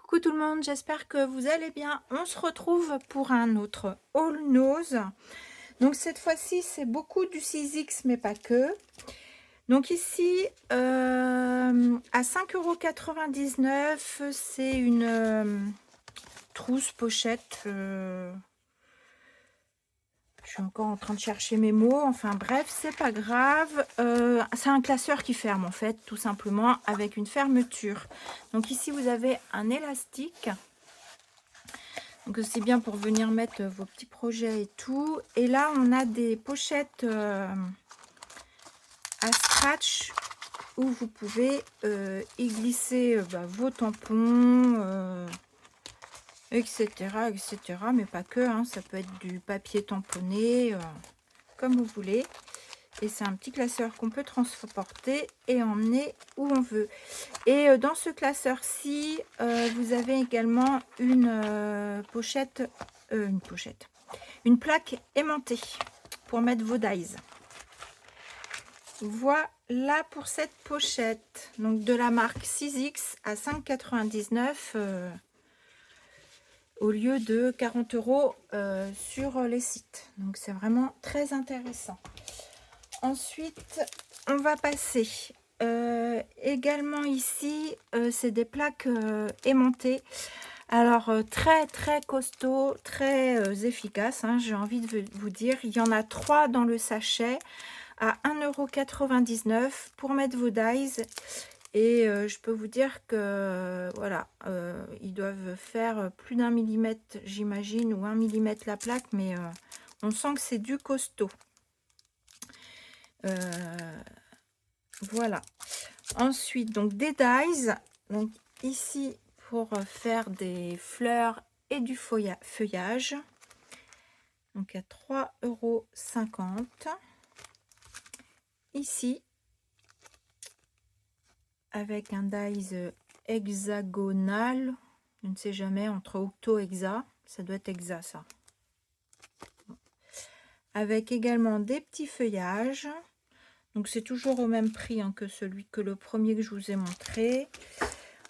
Coucou tout le monde, j'espère que vous allez bien. On se retrouve pour un autre All Nose. Donc cette fois-ci, c'est beaucoup du 6X, mais pas que. Donc ici, à 5,99 €, c'est une trousse pochette. Je suis encore en train de chercher mes mots. Enfin bref, c'est pas grave. C'est un classeur qui ferme en fait, tout simplement, avec une fermeture. Donc ici, vous avez un élastique. Donc c'est bien pour venir mettre vos petits projets et tout. Et là, on a des pochettes à scratch où vous pouvez y glisser vos tampons, etc., etc. Mais pas que, hein, ça peut être du papier tamponné, comme vous voulez. Et c'est un petit classeur qu'on peut transporter et emmener où on veut. Et dans ce classeur-ci, vous avez également une une plaque aimantée pour mettre vos dies. Voilà pour cette pochette. Donc de la marque 6X à 5,99 € au lieu de 40 € sur les sites. Donc c'est vraiment très intéressant. Ensuite, on va passer également ici, c'est des plaques aimantées. Alors très très costaud, très efficace, hein, j'ai envie de vous dire. Il y en a 3 dans le sachet à 1,99 € pour mettre vos dies. Et je peux vous dire que voilà, ils doivent faire plus d'1 millimètre, j'imagine, ou 1 millimètre la plaque, mais on sent que c'est du costaud. Voilà. Ensuite, donc des dies. Donc ici, pour faire des fleurs et du feuillage. Donc à 3,50 €. Ici, avec un dies hexagonal. Je ne sais jamais, entre octo et hexa. Ça doit être hexa, ça. Avec également des petits feuillages. Donc c'est toujours au même prix, hein, que le premier que je vous ai montré.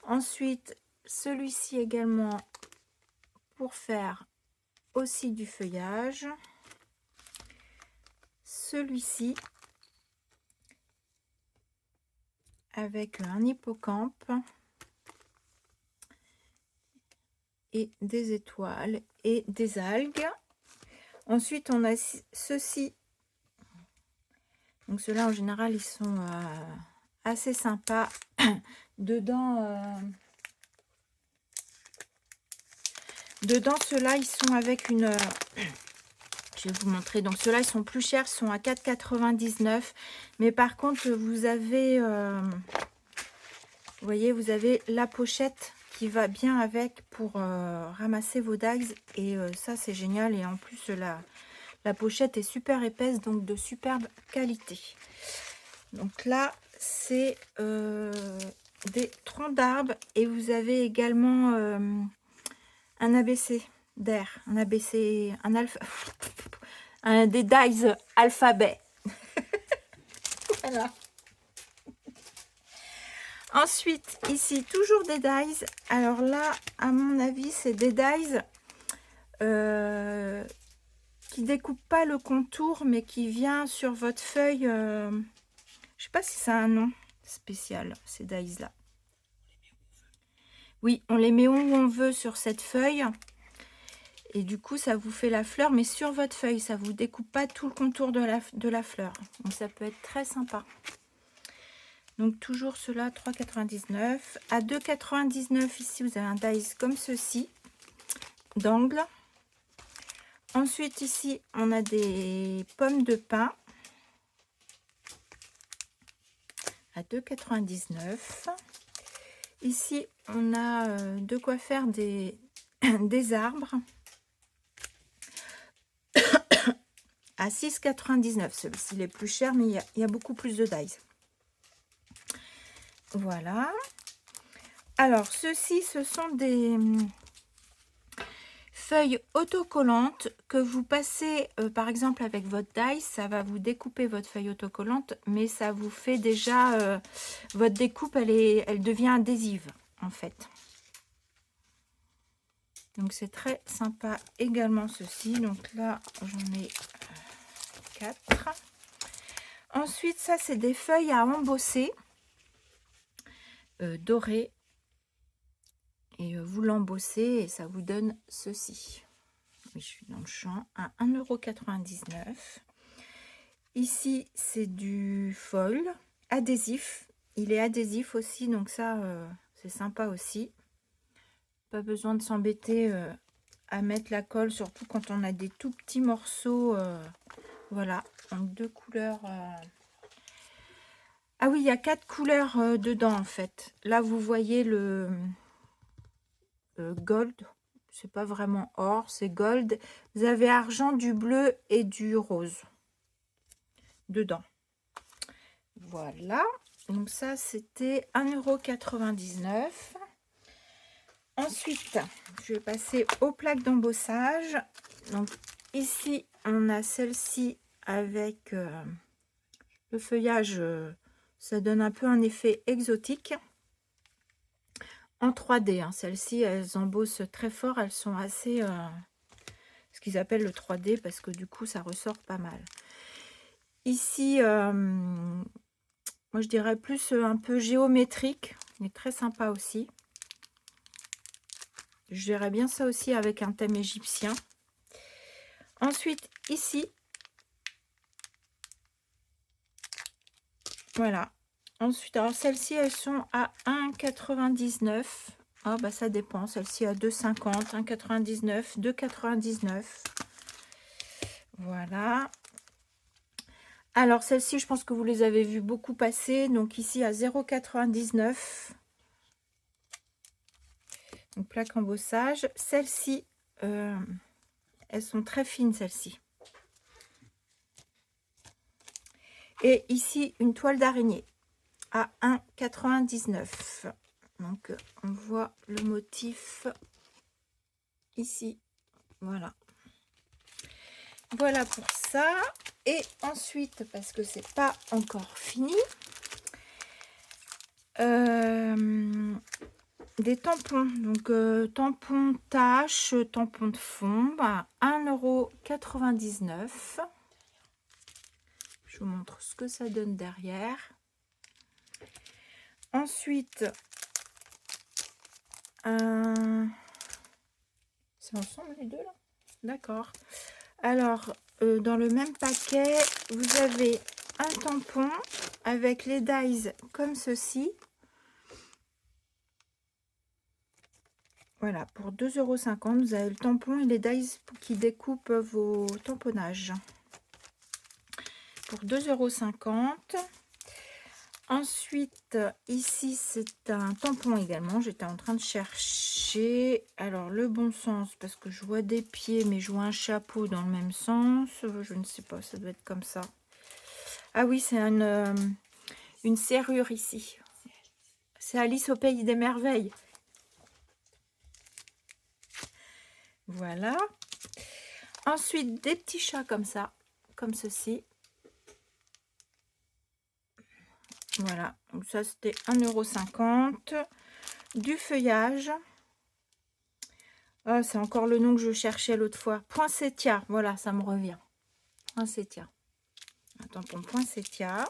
Ensuite, celui-ci également pour faire aussi du feuillage. Celui-ci avec un hippocampe et des étoiles et des algues. Ensuite, on a ceux-ci. Donc ceux-là, en général, ils sont assez sympas. Dedans, ceux-là, ils sont avec une... je vais vous montrer. Donc ceux-là, ils sont plus chers, ils sont à 4,99 €. Mais par contre, vous avez... vous voyez, vous avez la pochette qui va bien avec pour ramasser vos dies. Et ça, c'est génial. Et en plus, la pochette est super épaisse, donc de superbe qualité. Donc là, c'est des troncs d'arbres. Et vous avez également un ABC d'air. Un ABC, un alpha... des dies alphabet. Voilà. Ensuite, ici, toujours des dies. Alors là, à mon avis, c'est des dies qui découpent pas le contour, mais qui vient sur votre feuille. Je sais pas si ça a un nom spécial, ces dies-là. Oui, on les met où on veut sur cette feuille. Et du coup, ça vous fait la fleur, mais sur votre feuille. Ça vous découpe pas tout le contour de la fleur. Donc, ça peut être très sympa. Donc toujours cela 3,99 €. À 2,99 € ici, vous avez un dies comme ceci, d'angle. Ensuite ici, on a des pommes de pin à 2,99 €. Ici, on a de quoi faire des arbres à 6,99 €. Celui-ci il est plus cher, mais il y a beaucoup plus de dies. Voilà. Alors, ceux-ci, ce sont des feuilles autocollantes que vous passez, par exemple, avec votre dies. Ça va vous découper votre feuille autocollante, mais ça vous fait déjà... votre découpe, elle devient adhésive, en fait. Donc c'est très sympa également ceci. Donc là j'en ai 4. Ensuite ça c'est des feuilles à embosser dorées. Et vous l'embossez et ça vous donne ceci. Oui, je suis dans le champ à 1,99 €. Ici c'est du foil adhésif. Il est adhésif aussi, donc ça c'est sympa aussi. Pas besoin de s'embêter à mettre la colle, surtout quand on a des tout petits morceaux. Voilà, donc 2 couleurs. Ah oui, il y a 4 couleurs dedans en fait. Là vous voyez le gold, c'est pas vraiment or, c'est gold. Vous avez argent, du bleu et du rose dedans. Voilà, donc ça c'était 1,99 €. Ensuite je vais passer aux plaques d'embossage. Donc ici on a celle-ci avec le feuillage, ça donne un peu un effet exotique en 3D, hein. Celles-ci elles embossent très fort, elles sont assez ce qu'ils appellent le 3D parce que du coup ça ressort pas mal. Ici moi je dirais plus un peu géométrique, mais très sympa aussi. Je verrais bien ça aussi avec un thème égyptien. Ensuite ici, voilà. Ensuite, alors celles-ci elles sont à 1,99 €. Ah bah ça dépend, celle-ci à 2,50 €, 1,99 €, 2,99 €. Voilà. Alors celle-ci je pense que vous les avez vues beaucoup passer, donc ici à 0,99 €. Donc plaque embossage. Celles-ci elles sont très fines, celles-ci. Et ici une toile d'araignée à 1,99 €. Donc on voit le motif ici. Voilà. Voilà pour ça. Et ensuite, parce que c'est pas encore fini, des tampons. Donc tampons taches, tampons de fond à 1,99 €. Je vous montre ce que ça donne derrière. Ensuite, c'est ensemble les deux là? D'accord. Alors, dans le même paquet, vous avez un tampon avec les dies comme ceci. Voilà, pour 2,50 €, vous avez le tampon et les dies qui découpent vos tamponnages. Pour 2,50 €. Ensuite, ici, c'est un tampon également. J'étais en train de chercher. Alors, le bon sens, parce que je vois des pieds, mais je vois un chapeau dans le même sens. Je ne sais pas, ça doit être comme ça. Ah oui, c'est une serrure ici. C'est Alice au pays des merveilles. Voilà. Ensuite, des petits chats comme ça, comme ceci. Voilà, donc ça c'était 1,50 €. Du feuillage. Ah, c'est encore le nom que je cherchais l'autre fois. Poinsettia, voilà, ça me revient. Poinsettia. Un tampon poinsettia.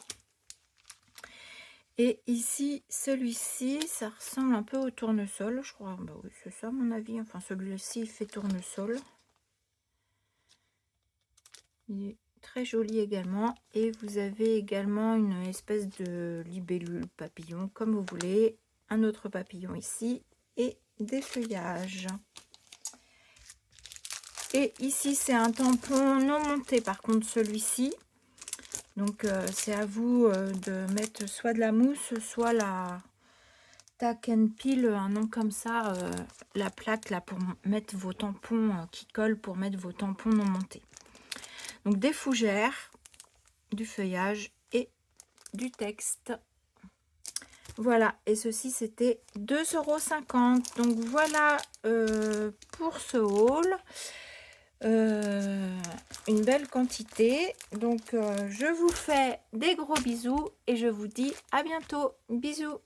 Et ici, celui-ci, ça ressemble un peu au tournesol, je crois. Bah oui, c'est ça à mon avis. Enfin, celui-ci, il fait tournesol. Il est très joli également. Et vous avez également une espèce de libellule papillon, comme vous voulez. Un autre papillon ici. Et des feuillages. Et ici, c'est un tampon non monté, par contre, celui-ci. Donc, c'est à vous de mettre soit de la mousse, soit la tack and peel, un nom comme ça, la plaque là pour mettre vos tampons qui collent, pour mettre vos tampons non montés. Donc, des fougères, du feuillage et du texte. Voilà, et ceci c'était 2,50 €. Donc, voilà pour ce haul. Une belle quantité. Donc je vous fais des gros bisous et je vous dis à bientôt. Bisous.